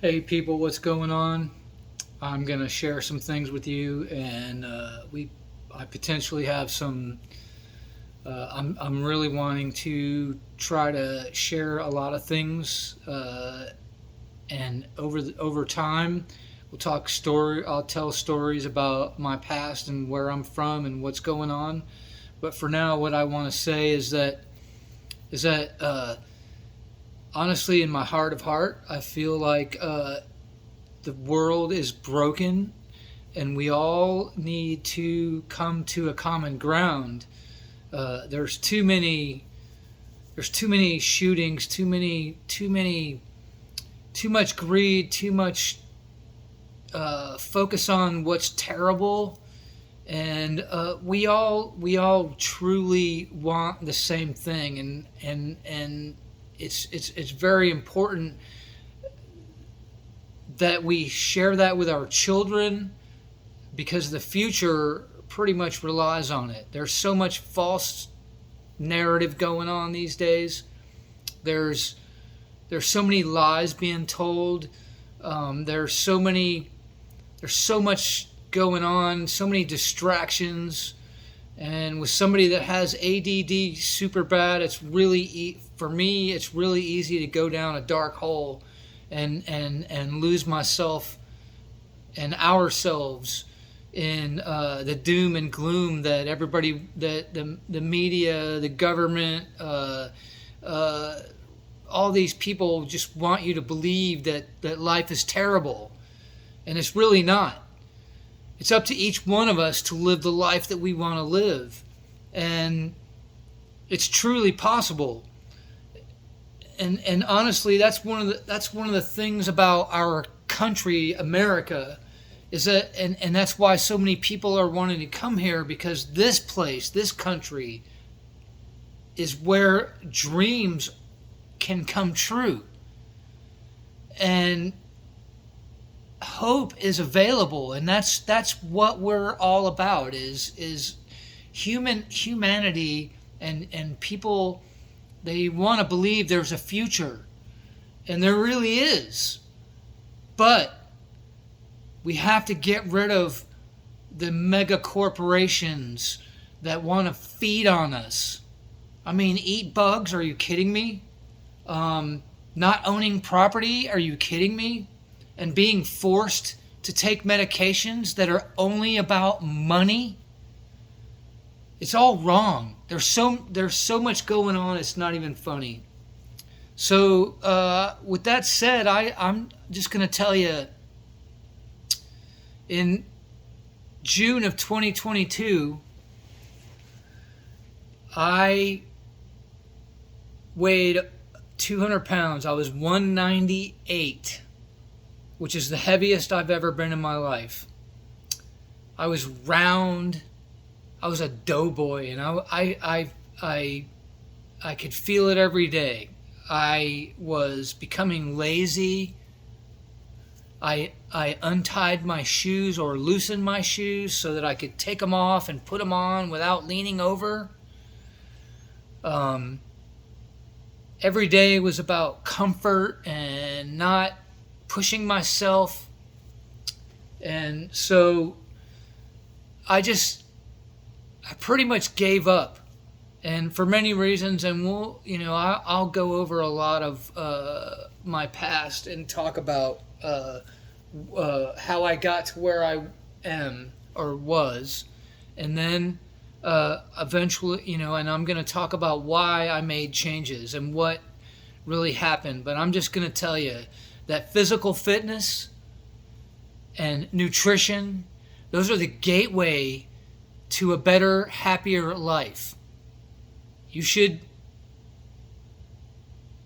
Hey people, what's going on? I'm gonna share some things with you, and I potentially have some. I'm really wanting to try to share a lot of things, and over time, we'll talk story. I'll tell stories about my past and where I'm from and what's going on. But for now, what I want to say is that honestly, in my heart of heart, I feel like the world is broken and we all need to come to a common ground. Uh, there's too many there's too many shootings, too much greed, too much focus on what's terrible, and we all truly want the same thing, and it's very important that we share that with our children because the future pretty much relies on it. There's so much false narrative going on these days. There's there's so many lies being told. There's so many. There's so much going on. So many distractions. And with somebody that has ADD super bad, it's really for me. It's really easy to go down a dark hole, and lose myself and ourselves in the doom and gloom that everybody, that the media, the government, uh, all these people just want you to believe that life is terrible, and it's really not. It's up to each one of us to live the life that we want to live, and it's truly possible. And honestly, that's one of the things about our country, America, is that, and that's why so many people are wanting to come here, because this place, this country, is where dreams can come true, and hope is available, and that's what we're all about, is humanity, and people, they want to believe there's a future, and there really is, but we have to get rid of the mega corporations that want to feed on us. I mean, eat bugs? Are you kidding me? Not owning property? Are you kidding me? And being forced to take medications that are only about money? It's all wrong. There's so much going on. It's not even funny. So with that said, I'm just gonna tell you, in June of 2022, I weighed 200 pounds. I was 198, which is the heaviest I've ever been in my life. I was round. I was a doughboy, and I could feel it every day. I was becoming lazy. I untied my shoes or loosened my shoes so that I could take them off and put them on without leaning over. Um, every day was about comfort and not pushing myself. And so I pretty much gave up. And for many reasons, and I'll go over a lot of my past and talk about how I got to where I am or was, and then eventually, and I'm going to talk about why I made changes and what really happened. But I'm just going to tell you that physical fitness and nutrition, those are the gateway to a better, happier life. You should,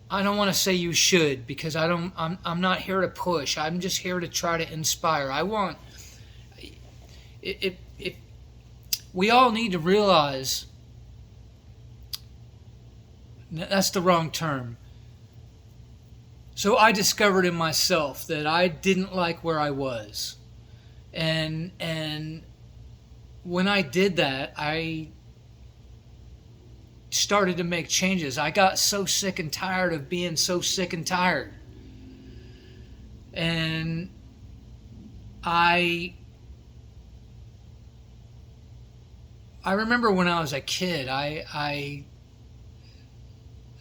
I don't want to say you should, because I'm not here to push. I'm just here to try to inspire. I want it we all need to realize, that's the wrong term. So I discovered in myself that I didn't like where I was. And when I did that, I started to make changes. I got so sick and tired of being so sick and tired. And I remember when I was a kid, I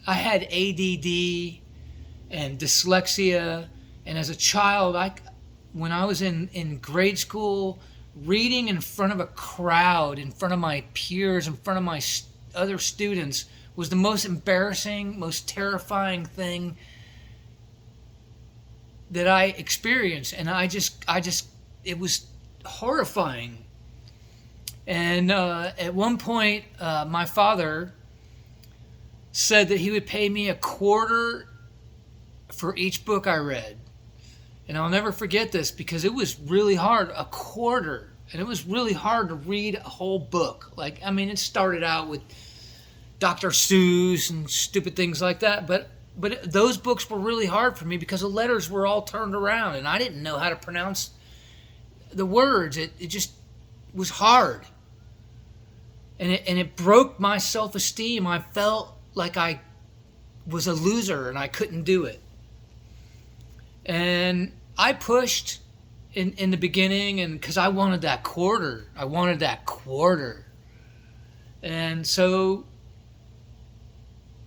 had ADD and dyslexia, and as a child, when I was in grade school, reading in front of a crowd, in front of my peers, in front of my other students, was the most embarrassing, most terrifying thing that I experienced, and it was horrifying. And at one point, my father said that he would pay me $0.25 for each book I read. And I'll never forget this because it was really hard, $0.25. And it was really hard to read a whole book. Like, I mean, it started out with Dr. Seuss and stupid things like that. But those books were really hard for me because the letters were all turned around and I didn't know how to pronounce the words. It just was hard. And it broke my self-esteem. I felt like I was a loser and I couldn't do it. And I pushed in the beginning, and because I wanted that quarter. And so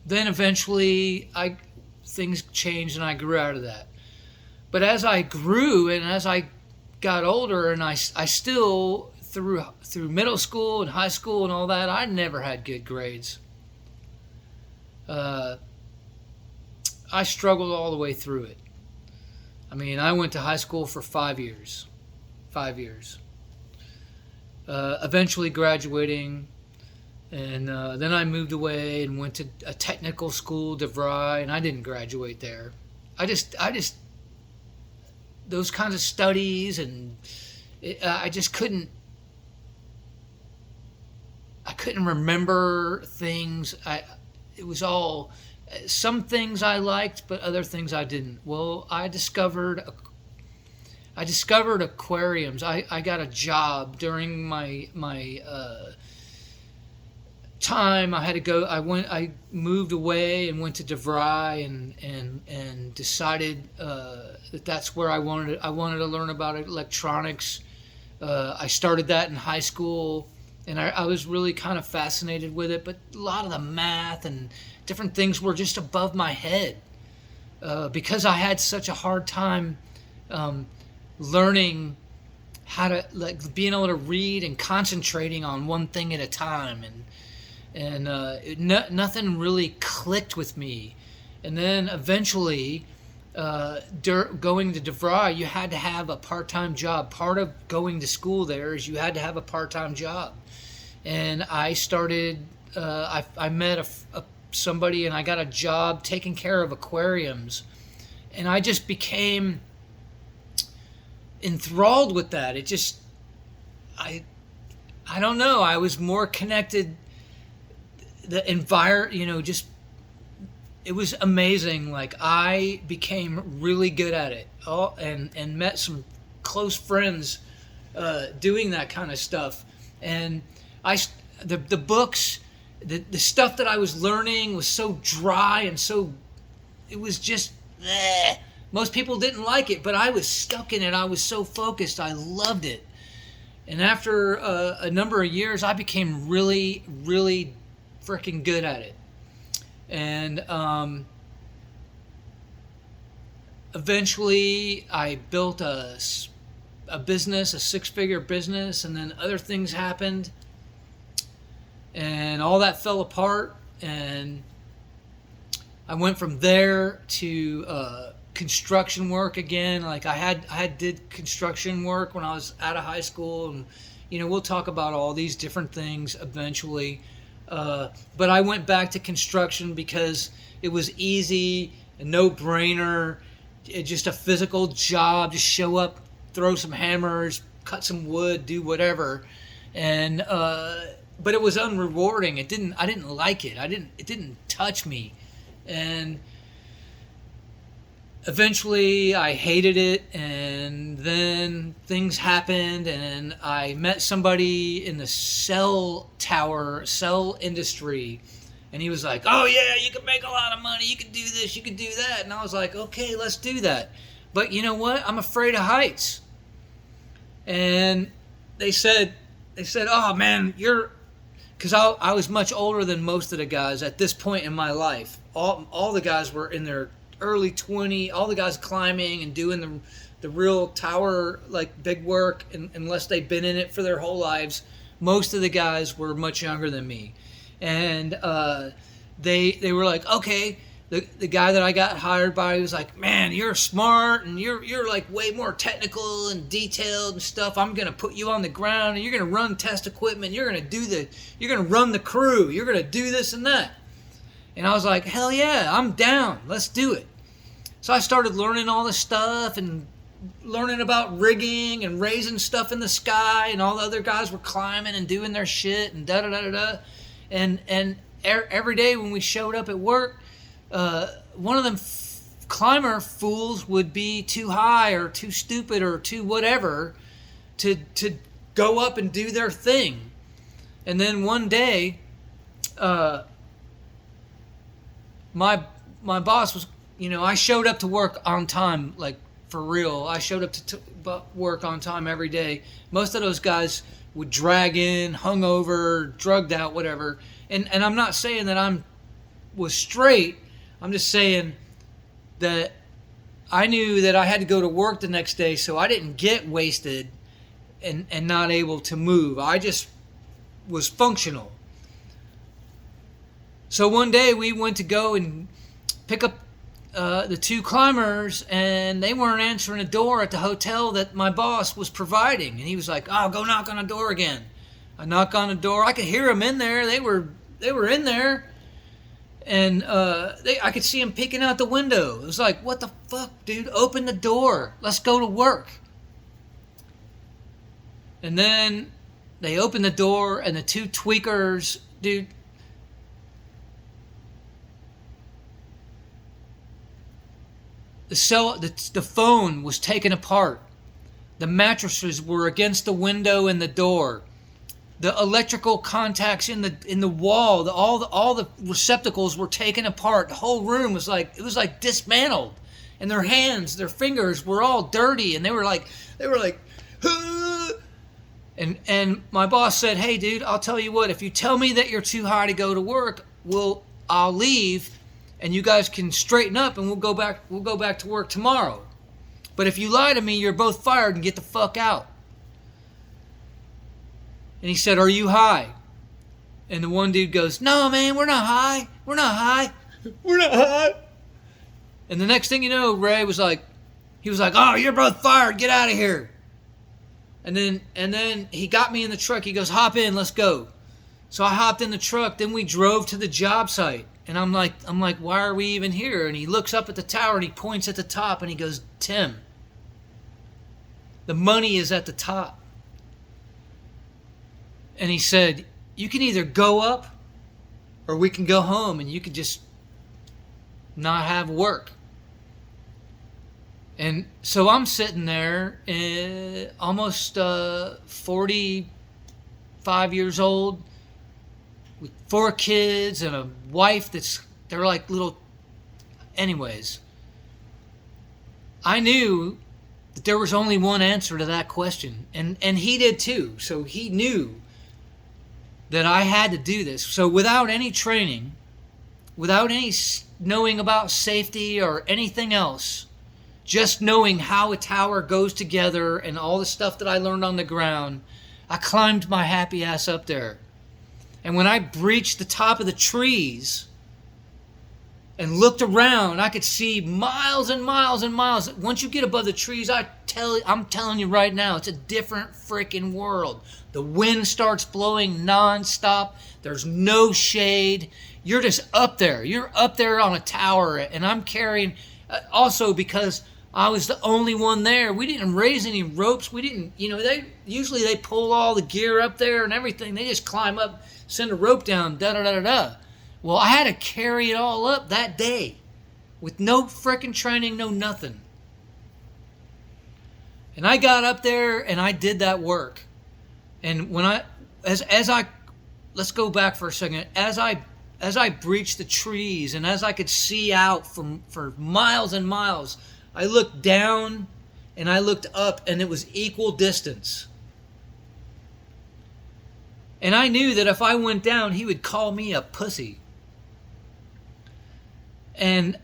then eventually things changed and I grew out of that. But as I grew and as I got older, and I still, through middle school and high school and all that, I never had good grades. I struggled all the way through it. I mean, I went to high school for 5 years. 5 years. Eventually graduating, and then I moved away and went to a technical school, DeVry, and I didn't graduate there. I just those kinds of studies, and I just couldn't. I couldn't remember things. It was all. Some things I liked, but other things I didn't. Well, I discovered aquariums. I got a job during my time. I had to go. I moved away and went to DeVry and decided that's where I wanted. I wanted to learn about electronics. I started that in high school, and I was really kind of fascinated with it. But a lot of the math and different things were just above my head because I had such a hard time learning how to, like, being able to read and concentrating on one thing at a time, and nothing really clicked with me. And then eventually, going to DeVry, you had to have a part-time job. Part of going to school there is you had to have a part-time job, and I started. I met somebody, and I got a job taking care of aquariums, and I just became enthralled with that. It just, I don't know, I was more connected. The environment, just, it was amazing. Like, I became really good at it, and met some close friends doing that kind of stuff. And the books, the stuff that I was learning was so dry and so, it was just, most people didn't like it, but I was stuck in it. I was so focused. I loved it. And after a number of years, I became really, really freaking good at it. And eventually I built a business, a 6-figure business, and then other things happened. And all that fell apart, and I went from there to construction work again. Like, I did construction work when I was out of high school, and we'll talk about all these different things eventually. But I went back to construction because it was easy, a no-brainer, just a physical job. Just show up, throw some hammers, cut some wood, do whatever, and but it was unrewarding. I didn't like it. It didn't touch me. And eventually I hated it, and then things happened, and I met somebody in the cell industry, and he was like, "Oh yeah, you can make a lot of money, you can do this, you can do that." And I was like, "Okay, let's do that." But you know what? I'm afraid of heights. And they said, oh man, because I was much older than most of the guys at this point in my life. All the guys were in their early 20s, all the guys climbing and doing the real tower, like big work, unless they've been in it for their whole lives. Most of the guys were much younger than me. And they were like, okay. The guy that I got hired by was like, man, you're smart and you're like way more technical and detailed and stuff. I'm gonna put you on the ground and you're gonna run test equipment. You're gonna run the crew. You're gonna do this and that. And I was like, hell yeah, I'm down. Let's do it. So I started learning all this stuff and learning about rigging and raising stuff in the sky, and all the other guys were climbing and doing their shit and da da da da da. And every day when we showed up at work, one of them climber fools would be too high or too stupid or too whatever to go up and do their thing. And then one day, my boss was, I showed up to work on time, like for real. I showed up to work on time every day. Most of those guys would drag in, hungover, drugged out, whatever. And I'm not saying that was straight. I'm just saying that I knew that I had to go to work the next day, so I didn't get wasted and not able to move. I just was functional. So one day we went to go and pick up the two climbers, and they weren't answering the door at the hotel that my boss was providing. And he was like, oh, go knock on the door again. I knock on the door. I could hear them in there. They were in there. And I could see him peeking out the window. It was like, what the fuck, dude? Open the door. Let's go to work. And then they opened the door, and the two tweakers, dude, the phone was taken apart. The mattresses were against the window and the door. The electrical contacts in the wall, all the receptacles were taken apart. The whole room was like dismantled, and their hands, their fingers were all dirty, and they were like, huh. And my boss said, hey dude, I'll tell you what, if you tell me that you're too high to go to work, I'll leave, and you guys can straighten up, and we'll go back to work tomorrow. But if you lie to me, you're both fired and get the fuck out. And he said, are you high? And the one dude goes, no, man, we're not high. We're not high. We're not high. And the next thing you know, Ray was like, oh, you're both fired. Get out of here. And then he got me in the truck. He goes, hop in. Let's go. So I hopped in the truck. Then we drove to the job site. And I'm like, why are we even here? And he looks up at the tower and he points at the top and he goes, Tim, the money is at the top. And he said, you can either go up or we can go home and you can just not have work. And so I'm sitting there, almost 45 years old, with 4 kids and a wife they're like little... Anyways, I knew that there was only one answer to that question. And he did too. So he knew that I had to do this. So without any training, without any knowing about safety or anything else, just knowing how a tower goes together and all the stuff that I learned on the ground, I climbed my happy ass up there. And when I breached the top of the trees and looked around, I could see miles and miles and miles. Once you get above the trees, I'm telling you right now, it's a different freaking world. The wind starts blowing nonstop. There's no shade. You're just up there. You're up there on a tower, and I'm carrying... also, because I was the only one there, we didn't raise any ropes. We didn't... they pull all the gear up there and everything. They just climb up, send a rope down, da-da-da-da-da. Well, I had to carry it all up that day with no freaking training, no nothing. And I got up there and I did that work. And when let's go back for a second. As I breached the trees and as I could see out for miles and miles, I looked down and I looked up, and it was equal distance. And I knew that if I went down, he would call me a pussy. And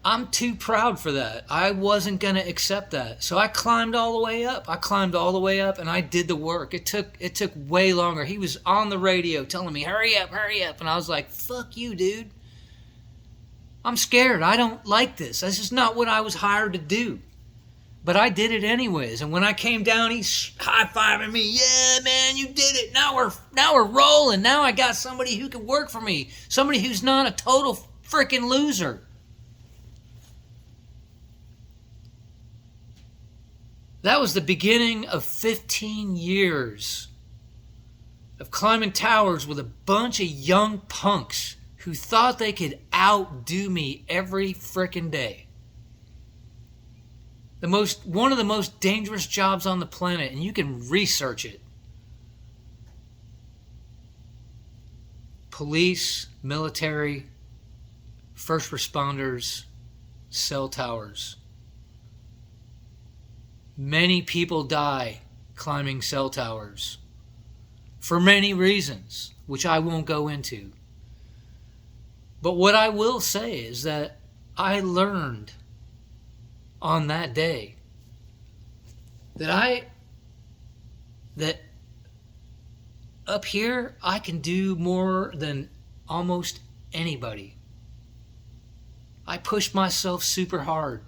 I'm too proud for that. I wasn't going to accept that. So I climbed all the way up. And I did the work. It took way longer. He was on the radio telling me, hurry up. And I was like, fuck you, dude. I'm scared. I don't like this. This is not what I was hired to do. But I did it anyways. And when I came down, he's high-fiving me. Yeah, man, you did it. Now we're rolling. Now I got somebody who can work for me. Somebody who's not a total freaking loser. That was the beginning of 15 years of climbing towers with a bunch of young punks who thought they could outdo me every freaking day. One of the most dangerous jobs on the planet, and you can research it. Police, military, first responders, cell towers. Many people die climbing cell towers for many reasons, which I won't go into. But what I will say is that I learned on that day that up here I can do more than almost anybody. I pushed myself super hard.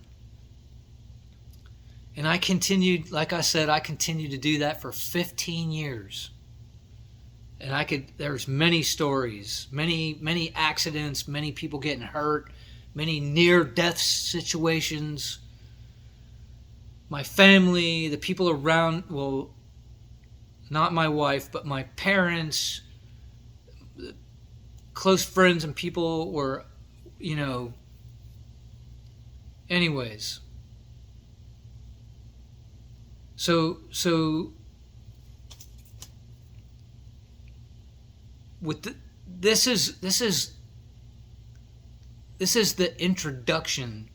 And I continued, like I said, I continued to do that for 15 years. And there's many stories, many accidents, many people getting hurt, many near-death situations. My family, the people around, well, not my wife, but my parents, close friends and people were, anyways. So with this is the introduction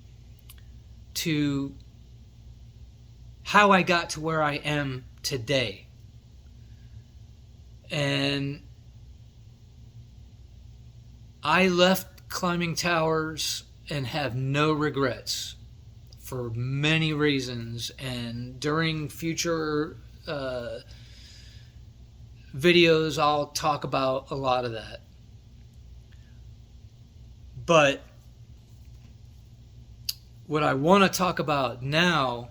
to how I got to where I am today. And I left climbing towers and have no regrets for many reasons. And during future videos, I'll talk about a lot of that. But what I want to talk about now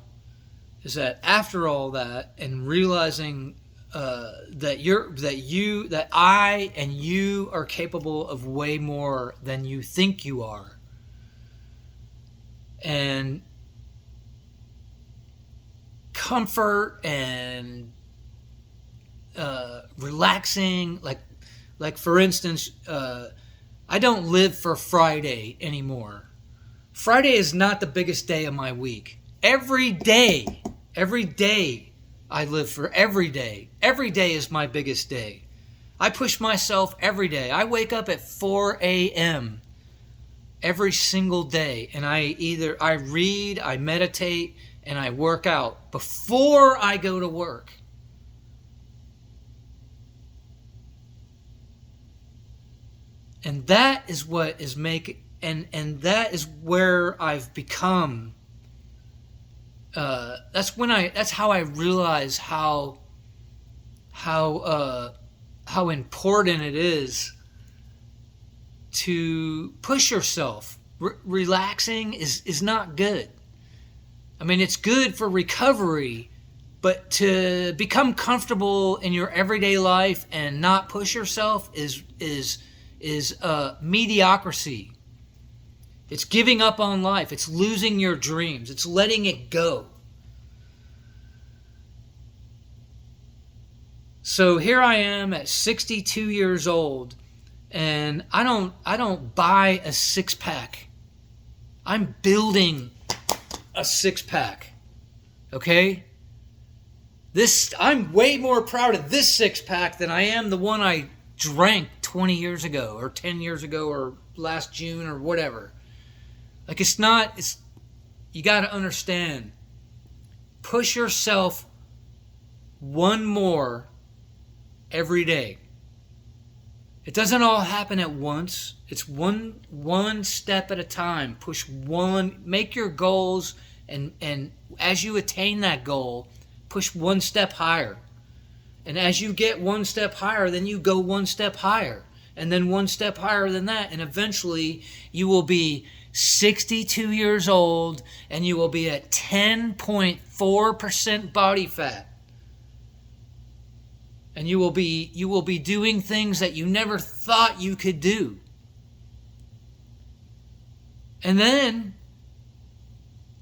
is that after all that, and realizing that I and you are capable of way more than you think you are, and comfort and relaxing, like for instance, I don't live for Friday anymore. Friday is not the biggest day of my week. Every day I live for every day. Every day is my biggest day. I push myself every day. I wake up at 4 a.m. every single day, and I read, I meditate, and I work out before I go to work. And that is what is making, and that is where I've become. That's how I realize how important it is to push yourself. Relaxing is not good. I mean, it's good for recovery, but to become comfortable in your everyday life and not push yourself is mediocrity. It's giving up on life. It's losing your dreams. It's letting it go. So here I am at 62 years old, and I don't buy a six-pack. I'm building a six-pack. Okay? I'm way more proud of this six-pack than I am the one I drank 20 years ago or 10 years ago or last June or whatever. Like, you got to understand, push yourself one more every day. It doesn't all happen at once. It's one step at a time. Make your goals, and as you attain that goal, push one step higher. And as you get one step higher, then you go one step higher, and then one step higher than that, and eventually you will be 62 years old and you will be at 10.4% body fat. And you will be doing things that you never thought you could do. And then,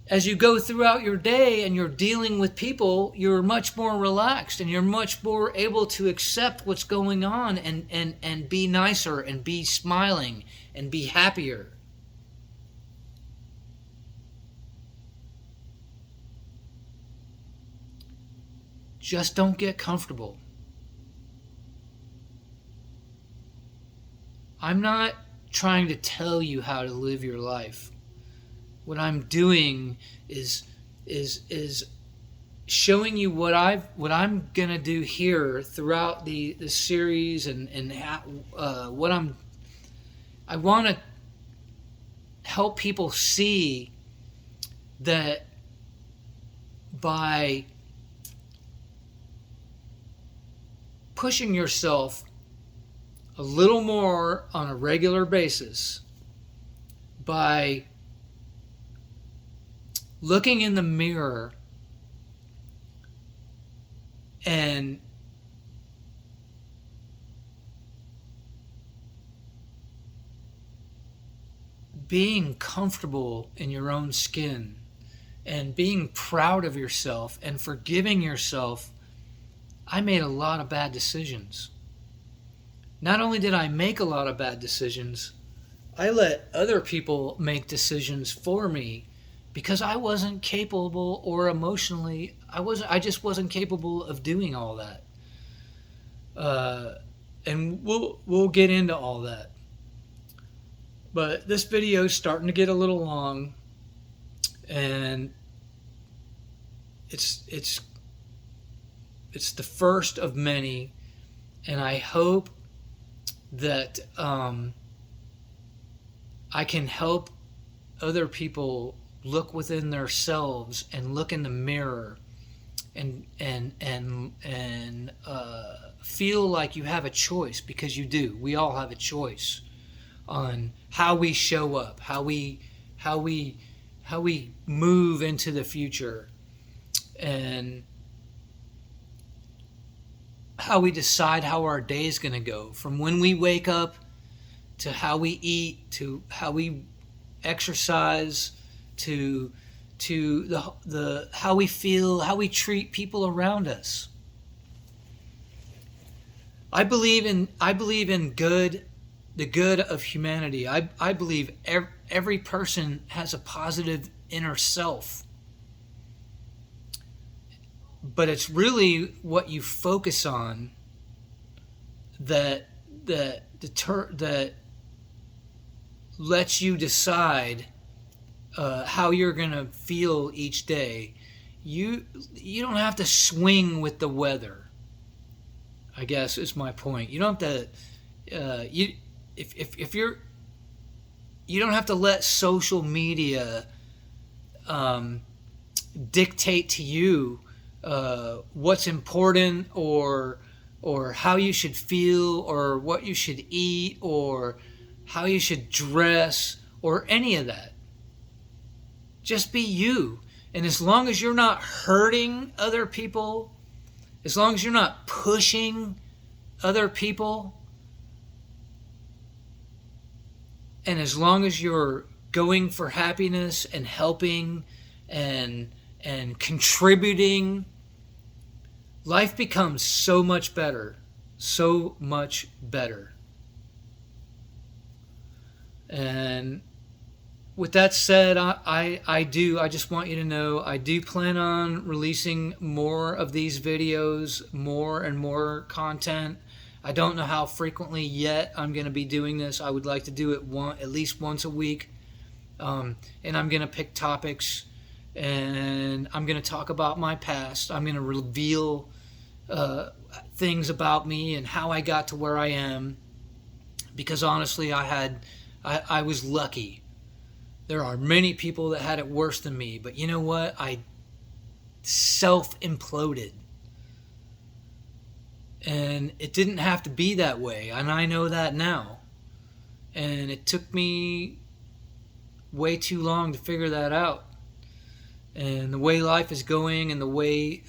as you go throughout your day and you're dealing with people, you're much more relaxed and you're much more able to accept what's going on and be nicer and be smiling and be happier. Just don't get comfortable. I'm not trying to tell you how to live your life. What I'm doing is showing you what I'm gonna do here throughout the series, and how, I want to help people see that by pushing yourself a little more on a regular basis, by looking in the mirror and being comfortable in your own skin and being proud of yourself and forgiving yourself. I made a lot of bad decisions. Not only did I make a lot of bad decisions, I let other people make decisions for me because I wasn't capable, or emotionally, I just wasn't capable of doing all that. And we'll get into all that. But this video is starting to get a little long, and it's the first of many, and I hope that I can help other people look within themselves and look in the mirror and feel like you have a choice, because you do. We all have a choice on how we show up, how we move into the future, and how we decide how our day is going to go, from when we wake up to how we eat, to how we exercise, to the how we feel, how we treat people around us. I believe in good, the good of humanity. I believe every person has a positive inner self. But it's really what you focus on that lets you decide how you're gonna feel each day. You don't have to swing with the weather, I guess is my point. You don't have to you don't have to let social media dictate to you what's important, or how you should feel, or what you should eat, or how you should dress, or any of that. Just be you. And as long as you're not hurting other people, as long as you're not pushing other people, and as long as you're going for happiness and helping and contributing, life becomes so much better. So much better. And with that said, I just want you to know, I do plan on releasing more of these videos, more and more content. I don't know how frequently yet I'm going to be doing this. I would like to do it at least once a week. And I'm going to pick topics, and I'm going to talk about my past. I'm going to reveal things about me and how I got to where I am, because honestly, I was lucky. There are many people that had it worse than me, but you know what? I self imploded. And it didn't have to be that way, and I know that now. And it took me way too long to figure that out. And the way life is going, and the way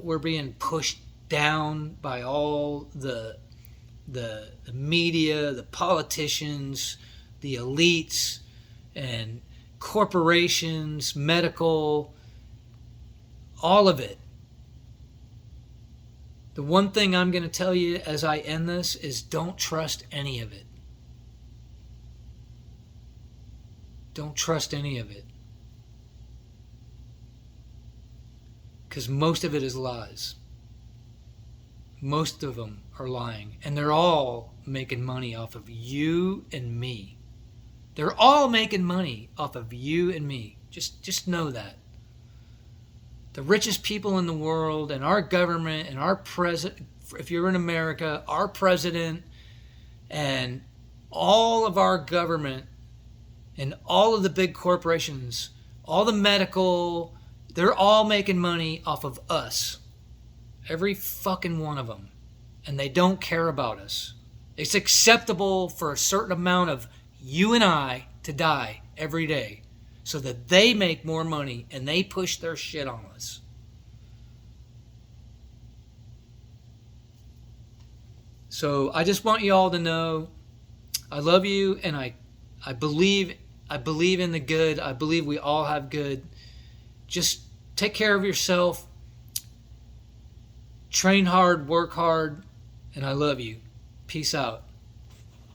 we're being pushed down by all the media, the politicians, the elites, and corporations, medical, all of it. The one thing I'm going to tell you as I end this is don't trust any of it. Don't trust any of it. Because most of it is lies. Most of them are lying. And they're all making money off of you and me. They're all making money off of you and me. Just know that. The richest people in the world, and our government, and our president, if you're in America, our president, and all of our government, and all of the big corporations, all the medical, they're all making money off of us. Every fucking one of them. And they don't care about us. It's acceptable for a certain amount of you and I to die every day, so that they make more money and they push their shit on us. So I just want you all to know I love you, and I believe in the good. I believe we all have good. Just take care of yourself. Train hard, work hard, and I love you. Peace out.